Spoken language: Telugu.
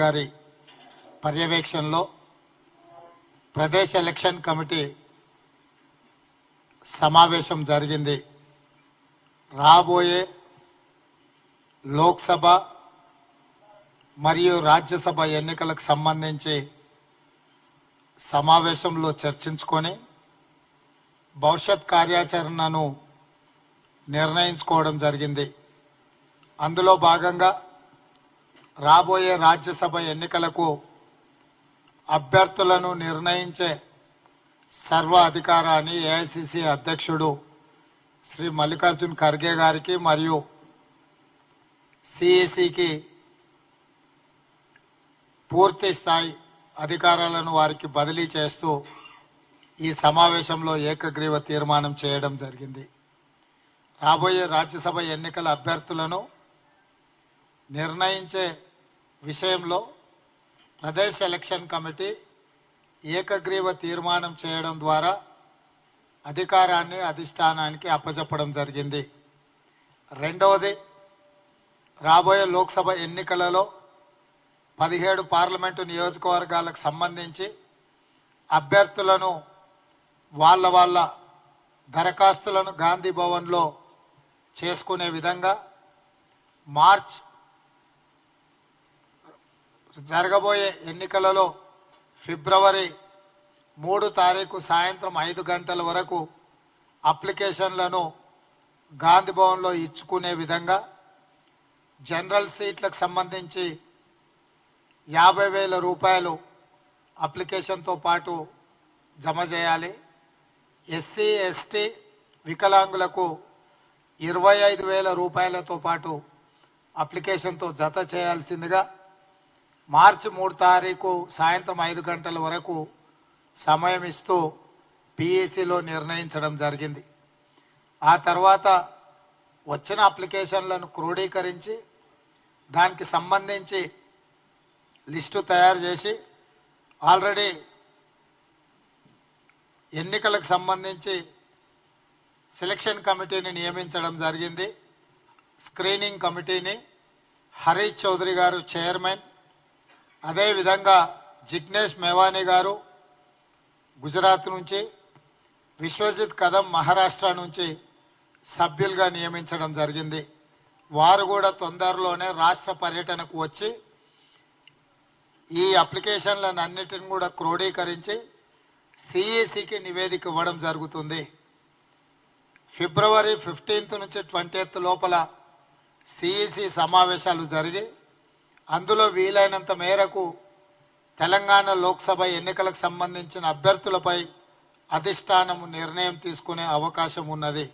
గారి పర్యవేక్షణలో ప్రదేశ్ ఎలక్షన్ కమిటీ సమావేశం జరిగింది. రాబోయే లోక్సభ మరియు రాజ్యసభ ఎన్నికలకు సంబంధించి సమావేశంలో చర్చించుకొని భవిష్యత్ కార్యాచరణను నిర్ణయించుకోవడం జరిగింది. అందులో భాగంగా రాబోయే రాజ్యసభ ఎన్నికలకు అభ్యర్థులను నిర్ణయించే సర్వ అధికారాన్ని ఏఐసిసి అధ్యక్షుడు శ్రీ మల్లికార్జున్ ఖర్గే గారికి మరియు సిఈసికి పూర్తి స్థాయి అధికారాలను వారికి బదిలీ చేస్తూ ఈ సమావేశంలో ఏకగ్రీవ తీర్మానం చేయడం జరిగింది. రాబోయే రాజ్యసభ ఎన్నికల అభ్యర్థులను నిర్ణయించే విషయంలో ప్రదేశ్ ఎలక్షన్ కమిటీ ఏకగ్రీవ తీర్మానం చేయడం ద్వారా అధికారాన్ని అధిష్టానానికి అప్పచెప్పడం జరిగింది. రెండవది, రాబోయే లోక్సభ ఎన్నికలలో 17 పార్లమెంటు నియోజకవర్గాలకు సంబంధించి అభ్యర్థులను వాళ్ళ దరఖాస్తులను గాంధీ భవన్లో చేసుకునే విధంగా మార్చ్ జరగబోయే ఎన్నికలలో ఫిబ్రవరి 3 తారీఖు సాయంత్రం 5 గంటల వరకు అప్లికేషన్లను గాంధీ భవన్లో ఇచ్చుకునే విధంగా జనరల్ సీట్లకు సంబంధించి 50,000 రూపాయలు అప్లికేషన్తో పాటు జమ చేయాలి. ఎస్సీ ఎస్టీ వికలాంగులకు 25,000 రూపాయలతో పాటు అప్లికేషన్తో జత చేయాల్సిందిగా మార్చి 3 తారీఖు సాయంత్రం 5 గంటల వరకు సమయం ఇస్తూ పిఎస్సిలో నిర్ణయించడం జరిగింది. ఆ తర్వాత వచ్చిన అప్లికేషన్లను క్రోడీకరించి దానికి సంబంధించి లిస్టు తయారు చేసి ఆల్రెడీ ఎన్నికలకు సంబంధించి సెలక్షన్ కమిటీని నియమించడం జరిగింది. స్క్రీనింగ్ కమిటీని హరీష్ చౌదరి గారు చైర్మన్, అదేవిధంగా జిగ్నేష్ మేవానీ గారు గుజరాత్ నుంచి, విశ్వజిత్ కదం మహారాష్ట్ర నుంచి సభ్యులుగా నియమించడం జరిగింది. వారు కూడా తొందరలోనే రాష్ట్ర పర్యటనకు వచ్చి ఈ అప్లికేషన్లను అన్నిటిని కూడా క్రోడీకరించి సిఈసికి నివేదిక ఇవ్వడం జరుగుతుంది. ఫిబ్రవరి 15 నుంచి 20 లోపల సిఈసి సమావేశాలు జరిగి అందులో వీలైనంత మేరకు తెలంగాణ లోక్సభ ఎన్నికలకు సంబంధించిన అభ్యర్థులపై అధిష్టానం నిర్ణయం తీసుకునే అవకాశం ఉన్నది.